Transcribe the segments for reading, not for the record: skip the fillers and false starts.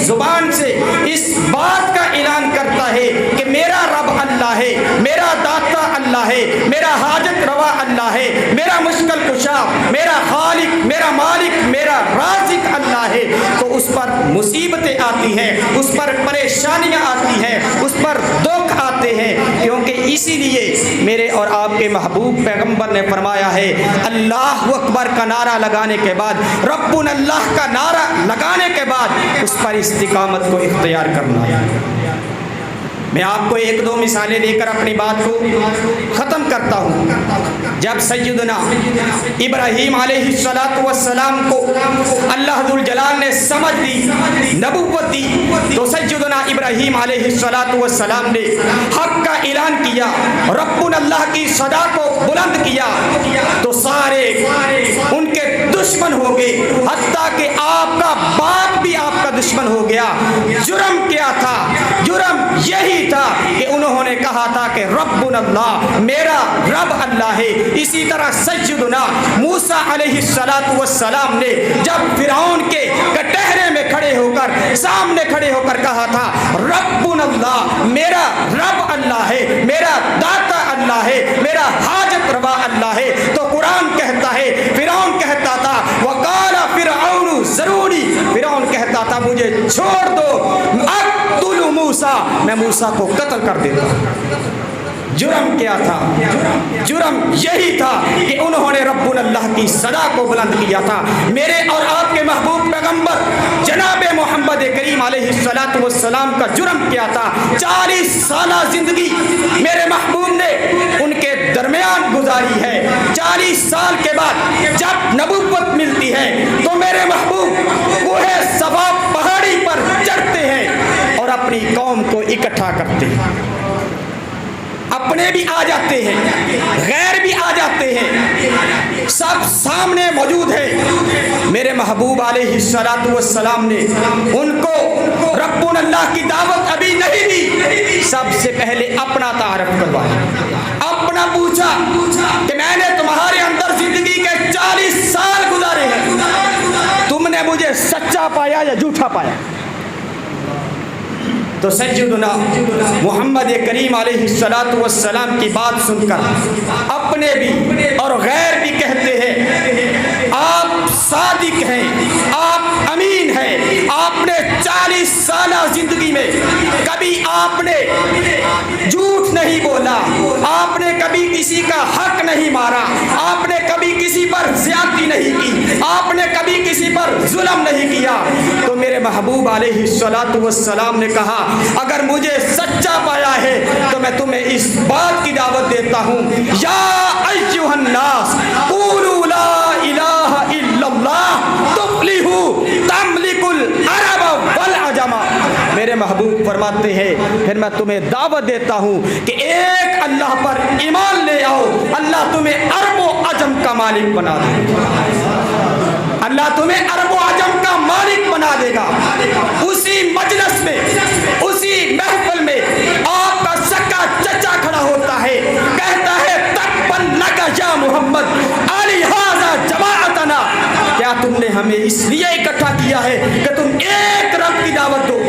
زبان سے اس بات کا اعلان کرتا ہے کہ میرا رب اللہ ہے، میرا داتا اللہ ہے، میرا حاجت روا اللہ ہے، میرا مشکل کشا، میرا خالق، میرا مالک، میرا رازق اللہ ہے، تو اس پر مصیبتیں آتی ہیں، اس پر پریشانیاں آتی ہیں، اس پر دکھ آتے ہیں، کیونکہ اسی لیے میرے اور آپ کے محبوب پیغمبر نے فرمایا ہے اللہ اکبر کا نعرہ لگانے کے بعد، ربنا اللہ کا نعرہ لگانے کے بعد اس پر استقامت کو اختیار کرنا ہے۔ میں آپ کو ایک دو مثالیں دے کر اپنی بات کو ختم کرتا ہوں۔ جب سیدنا ابراہیم علیہ السلام کو اللہ ذوالجلال نے سمجھ دی، نبوت دی، تو سیدنا ابراہیم علیہ السلام نے حق کا اعلان کیا، ربنا اللہ کی صدا کو بلند کیا، تو سارے ان کے دشمن ہو گئے، حتیٰ کہ آپ کا باپ بھی آپ کا دشمن ہو گیا۔ جرم کیا تھا؟ جرم یہی تھا کہ انہوں نے کہا تھا کہ ربنا اللہ، میرا رب اللہ ہے۔ اسی طرح سیدنا موسیٰ علیہ السلام نے جب فرعون کے کٹہرے میں کھڑے ہو کر، سامنے کھڑے ہو کر کہا تھا ربنا اللہ، میرا رب اللہ ہے، میرا داتا اللہ ہے، میرا حاجت روا اللہ ہے، تو قرآن کہتا ہے فرعون کہتا تھا وقال فرعون ضروری، فرعون کہتا تھا مجھے چھوڑ دو، اقتل موسیٰ، میں موسیٰ کو قتل کر دیتا ہوں۔ جرم کیا تھا؟ جرم یہی تھا کہ انہوں نے ربنا اللہ کی صدا کو بلند کیا تھا۔ میرے اور آپ کے محبوب پیغمبر جناب محمد کریم علیہ السلام کا جرم کیا تھا؟ 40 سالہ زندگی میرے محبوب نے ان کے درمیان گزاری ہے۔ 40 سال کے بعد جب نبوت ملتی ہے تو میرے محبوب کوہ صفا پہاڑی پر چڑھتے ہیں اور اپنی قوم کو اکٹھا کرتے ہیں، اپنے بھی آ جاتے ہیں، غیر بھی آ جاتے ہیں، سب سامنے موجود ہے۔ میرے محبوب علیہ السلام نے ان کو ربنا اللہ کی دعوت ابھی نہیں دی، سب سے پہلے اپنا تعارف کروایا، اپنا پوچھا کہ میں نے تمہارے اندر زندگی کے 40 سال گزارے ہیں، تم نے مجھے سچا پایا یا جھوٹا پایا؟ تو سیدنا محمد کریم علیہ السلام کی بات سن کر اپنے بھی اور غیر بھی کہتے ہیں آپ صادق ہیں، آپ امین ہیں، آپ نے 40 سالہ زندگی میں کبھی آپ نے جھوٹ نہیں بولا، آپ نے کبھی کسی کا حق نہیں مارا، آپ نے کبھی کسی پر زیادتی نہیں کی، آپ نے کبھی کسی پر ظلم نہیں کیا۔ تو میرے محبوب علیہ السلام نے کہا اگر مجھے سچا پایا ہے تو میں تمہیں اس بات کی دعوت دیتا ہوں، یا ایھا الناس قولوا لا الہ الا اللہ تفلحوا تملک العرب والعجم۔ میرے محبوب فرماتے ہیں پھر میں تمہیں دعوت دیتا ہوں کہ ایک اللہ پر ایمان لے آؤ، اللہ تمہیں عرب و عجم کا مالک بنا دے گا، اللہ تمہیں عرب و عجم کا مالک بنا دے گا۔ اسی مجلس میں، اسی محفل میں آپ کا سکا چچا کھڑا ہوتا ہے، کہتا ہے تقبل لک یا محمد علی ھذا جماعتنا، کیا تم نے ہمیں اس لیے اکٹھا کیا ہے کہ تم ایک رب کی دعوت دو؟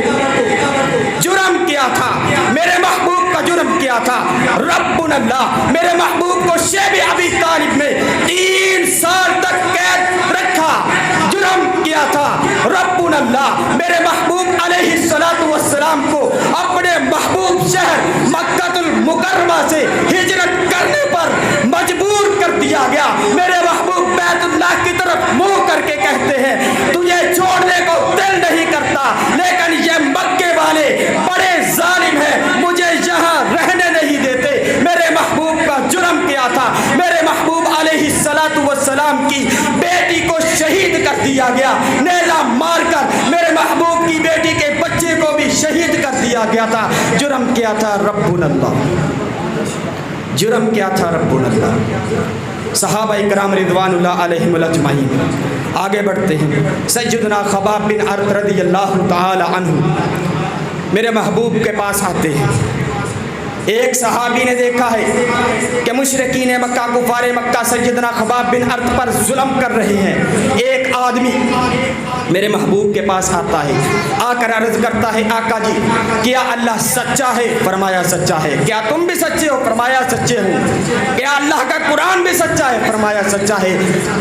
جرم کیا تھا؟ میرے محبوب کا جرم کیا تھا؟ ربنا اللہ، میرے محبوب کو شیب ابی طالب میں 3 سال تک قید رکھا، جرم کیا تھا؟ ربنا اللہ، میرے محبوب علیہ السلام کو اپنے محبوب شہر مکہ المکرمہ سے ہجرت کرنے پر مجبور کر دیا گیا۔ میرے محبوب بیت اللہ کی طرف منہ کر کے کہتے ہیں تجھے چھوڑنے کو دل نہیں کرتا، لیکن یہ مکے والے بڑے ظالم ہیں، مجھے یہاں رہنے نہیں دیتے۔ میرے محبوب کا جرم کیا تھا؟ میرے محبوب علیہ السلام کی بیٹی کو شہید کر دیا گیا، نیزہ مار کر میرے محبوب کی بیٹی کے بچے کو بھی شہید کر دیا گیا تھا۔ جرم کیا تھا؟ ربنا اللہ، جرم کیا تھا؟ ربنا اللہ۔ صحابہ اکرام رضوان اللہ علیہم اجمعین، آگے بڑھتے ہیں۔ سیدنا خباب بن ارت رضی اللہ تعالی عنہ میرے محبوب کے پاس آتے ہیں۔ ایک صحابی نے دیکھا ہے کہ مشرکین مکہ، کفار مکہ سیدنا خباب بن ارت پر ظلم کر رہے ہیں۔ ایک ایک آدمی میرے محبوب کے پاس آتا ہے، آ کر عرض کرتا ہے آقا جی کیا اللہ سچا ہے؟ فرمایا سچا ہے۔ کیا تم بھی سچے ہو؟ فرمایا سچے ہوں۔ کیا اللہ کا قرآن بھی سچا ہے؟ فرمایا سچا ہے۔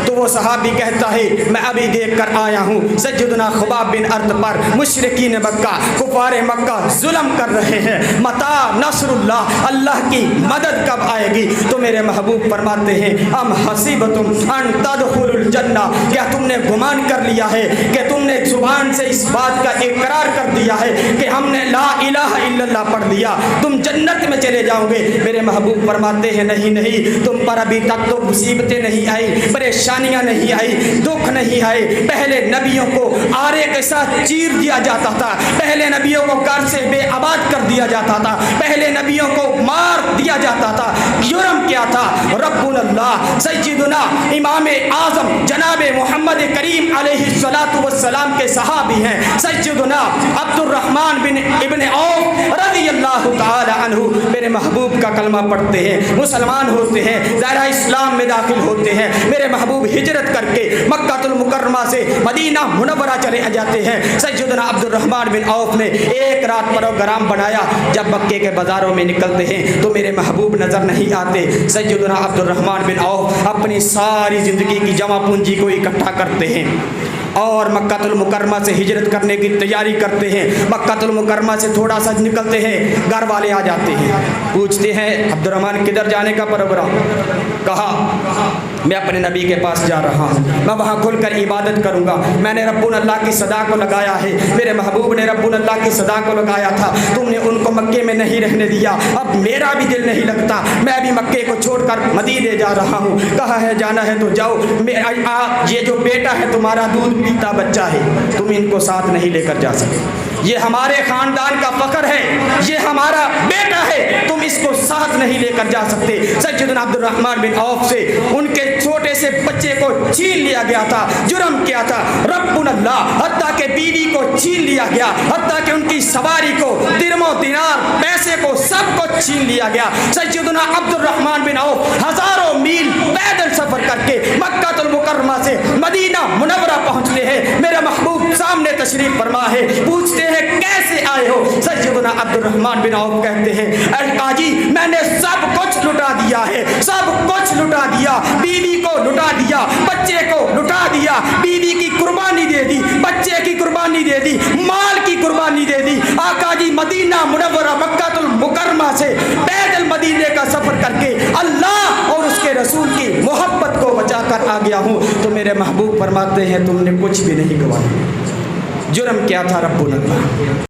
تو وہ صحابی کہتا ہے میں ابھی دیکھ کر آیا ہوں سیدنا خباب بن ارد پر مشرکین مکہ کفار مکہ ظلم کر رہے ہیں، متا نصر اللہ، اللہ کی مدد کب آئے گی؟ تو میرے محبوب فرماتے ہیں ام حسیبتم ان تدخلوا الجنہ، کیا تم نے گمان کر لیا ہے کہ تم نے زبان سے اس بات کا اقرار کر دیا ہے کہ ہم نے لا الہ الا اللہ پڑھ لیا تم جنت میں چلے جاؤ گے؟ میرے محبوب فرماتے ہیں نہیں نہیں، تم پر ابھی تک تو مصیبتیں نہیں آئی، پریشانیاں نہیں آئی، دکھ نہیں آئے۔ پہلے نبیوں کو آرے کے ساتھ چیر دیا جاتا تھا، پہلے نبیوں کو گھر سے بے آباد کر دیا جاتا تھا، پہلے نبیوں کو مار دیا جاتا تھا۔ جرم کیا تھا؟ رب اللہ سیدنا امام اعظم جناب محمد کریم علیہ الصلوۃ والسلام کے صحابی ہیں سیدنا عبد الرحمن بن ابن عوف رضی اللہ تعالی عنہ، میرے محبوب کا کلمہ پڑھتے ہیں، مسلمان ہوتے ہیں، دائرہ اسلام میں داخل ہوتے ہیں۔ میرے محبوب ہجرت کر کے مکہ المکرمہ سے مدینہ منورہ چلے جاتے ہیں۔ سیدنا عبد الرحمن بن عوف نے ایک رات پروگرام بنایا، جب مکے کے بازاروں میں نکلتے ہیں تو میرے محبوب نظر نہیں آتے۔ سیدنا عبد الرحمن بن عوف اپنی ساری زندگی کی جمع پونجی کو اکٹھا کرتے ہیں اور مکہ المکرمہ سے ہجرت کرنے کی تیاری کرتے ہیں۔ مکہ المکرمہ سے تھوڑا سا نکلتے ہیں، گھر والے آ جاتے ہیں، پوچھتے ہیں عبد الرحمن کدھر جانے کا پروگرام؟ کہا میں اپنے نبی کے پاس جا رہا ہوں، میں وہاں کھل کر عبادت کروں گا، میں نے رب اللہ کی صدا کو لگایا ہے، میرے محبوب نے رب اللہ کی صدا کو لگایا تھا، تم نے ان کو مکے میں نہیں رہنے دیا، اب میرا بھی دل نہیں لگتا، میں بھی مکے کو چھوڑ کر مدینے جا رہا ہوں۔ کہا ہے جانا ہے تو جاؤ، یہ جو بیٹا ہے تمہارا دودھ پیتا بچہ ہے، تم ان کو ساتھ نہیں لے کر جا سکتے، یہ ہمارے خاندان کا فخر ہے، یہ ہمارا بیٹا ہے، تم اس کو ساتھ نہیں لے کر جا سکتے۔ سیدنا عبد الرحمن بن عوف سے ان کے چھوٹے سے بچے کو چھین لیا گیا تھا۔ جرم کیا تھا؟ رب اللہ، حتیٰ کہ بیوی کو چھین لیا گیا، حتیٰ کہ ان کی سواری کو، درم و دینار، پیسے کو، سب کو چھین لیا گیا۔ سیدنا عبد الرحمن بن عوف ہزاروں میل پیدل سفر کر کے مکہ المکرمہ سے مدینہ منورہ پہنچتے ہیں۔ میرے محبوب سامنے تشریف فرما ہے، پوچھتے ہیں کیسے آئے ہو؟ سیدنا عبد الرحمن بن عوف کہتے ہیں اے قاضی میں نے سب کچھ لٹا دیا ہے، سب کچھ لٹا دیا، بیوی کو لٹا دیا، بچے کو لٹا دیا، بیوی کی قربانی دے دی، بچے کی قربانی دے دی، مال کی قربانی دے دی۔ آقا جی مدینہ منورہ مکہ المکرمہ سے پیدل مدینے کا سفر کر کے اللہ اور اس کے رسول کی محبت کو بچا کر آ گیا ہوں۔ تو میرے محبوب فرماتے ہیں تم نے کچھ بھی نہیں گوایا۔ جرم کیا تھا؟ رب اللہ